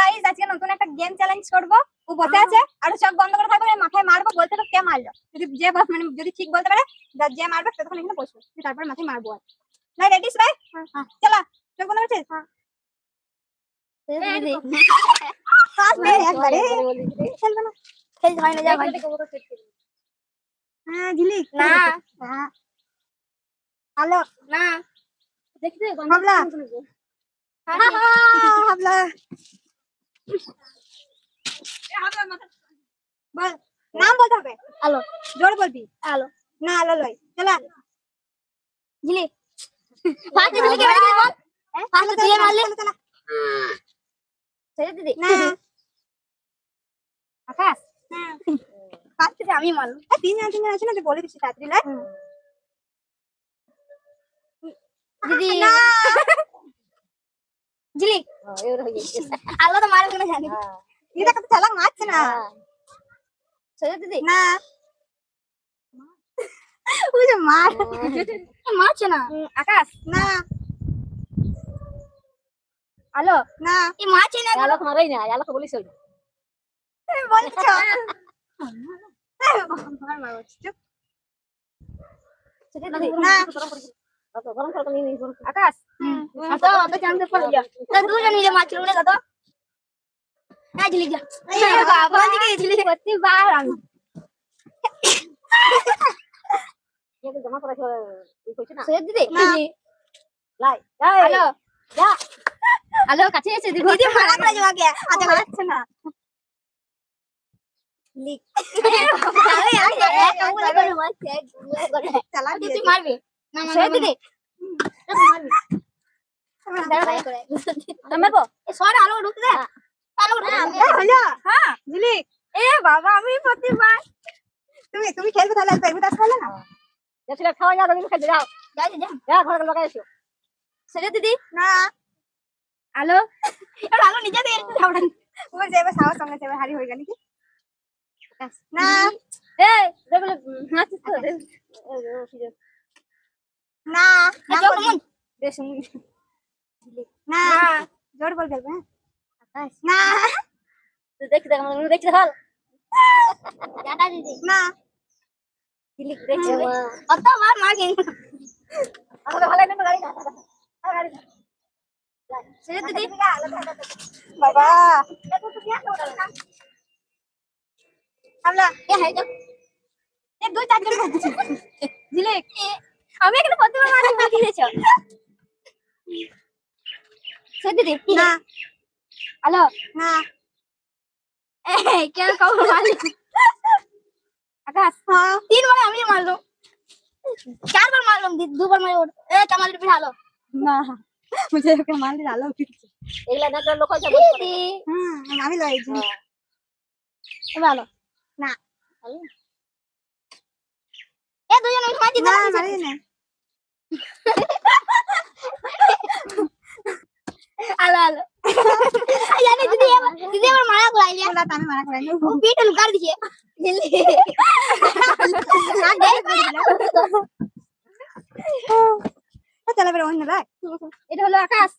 Guys আজকে নতুন একটা গেম চ্যালেঞ্জ করব। ও বসে আছে আর চোখ বন্ধ করে থাকবে, মাথায় মারবো, বলতে তো কে মারলো। যদি যে মানে যদি ঠিক বলতে পারে যে মারবে তখন এখানে বসবে, তারপর মাথায় মারবো। আর না রেডি সবাই? হ্যাঁ চলো, চোখ বন্ধ করছিস? হ্যাঁ দিদি ফাস্ট মে একবারে খেলবে না, খেল হয় না, যা ভাই। হ্যাঁ ঝিলিক না, হ্যাঁ হ্যালো না, দেখতে হাবলা হাবলা বল, নাম বলতে হবে। আলো, জোর বলবি। আলো না, আলো লই। চলা ঝিলি ফাস্ট ঝিলি কে বল, ফাস্ট তুই মারলি। চলা ছেড়ে দিদি না, আকাশ হ্যাঁ ফাস্ট থেকে আমি মারলাম। তিন আছে না, তুই বলে দিছিস তাড়াতাড়ি লাই দিদি না ঝিলি। আলো তো মারবে না জানি, এটা কত চালাক মারছে না। ছেড়ে দিদি না, ওই যে মার মারছে না। আকাশ না, আলো না, এই মারছে না। আলো মারাই না, আলো তো বলিস বলছো মার মার চুপ। না আকাশ তো তো জানতে পারলি তো দুজন মিলে মাছ উড়ে গেল। না ঝিলি যা, এই বাবা দিকে ঝিলি করতে বার আমি ये तो जमा करा এই কইছ না সৈয়দ দিদি লাই হ্যালো যা হ্যালো কাছে এসে দিদি দিদি মারা করে যাওয়া গে আচ্ছা মারছে না লিক আরে এক আঙুল করে মারছে, এক আঙুল করে চালা দিয়ে তুই মারবি না সৈয়দ দিদি মারবি দাঁড়া করে মারবো এ সরে আলো ঢুকতে দে আলো হলো। হ্যাঁ ঝিলি এ বাবা আমি প্রতিবার তুমি খেলবে তাহলে একবার তাস খেলে না যেটা খাওয়া যাবে তুমি খেতে যাও যাই যা ঘরে লাগাই এসো। সেটা দিদি না আলো এবার আলো নিজে দিয়ে ঝাউড়ান ও যাবে সাহস সঙ্গে যাবে হারি হয়ে গেল কি না এই দেখলে হাত তো না না কেমন বেশ না জোর বল গেল আকাশ না তুই দেখ দেখ আমি দেখতে হল জানা দিদি না লিখ দেখছে অত মার মার গেল আমাদের ভালো না গাড়ি না গাড়ি সেটা দিদি বাবা আমলা এ হাই তো এ দুই চার জন করতেছে দিলে আমি এখানে প্রতিবার মারতে বাকি দিয়েছো সেটা দিদি না হ্যালো না এই কে কও মারলি আকাশ হ্যাঁ তিনবার আমি মারলাম, চারবার মারলাম, দুবার মারে এ কামালের पे हालो না मुझे कमाल डालो এগুলা না তো লোক আছে দিদি আমি লইছি ভালো না ভালো এ দুজন ওই মাঝে না মারি না আলো আলো জানি দিদি দিদি আমার মারা করাইলি বলা আমি মারা করাইলি ও পিঠে লুকার দিছে চলে বের অন্য রাখ। এটা হলো আকাশ।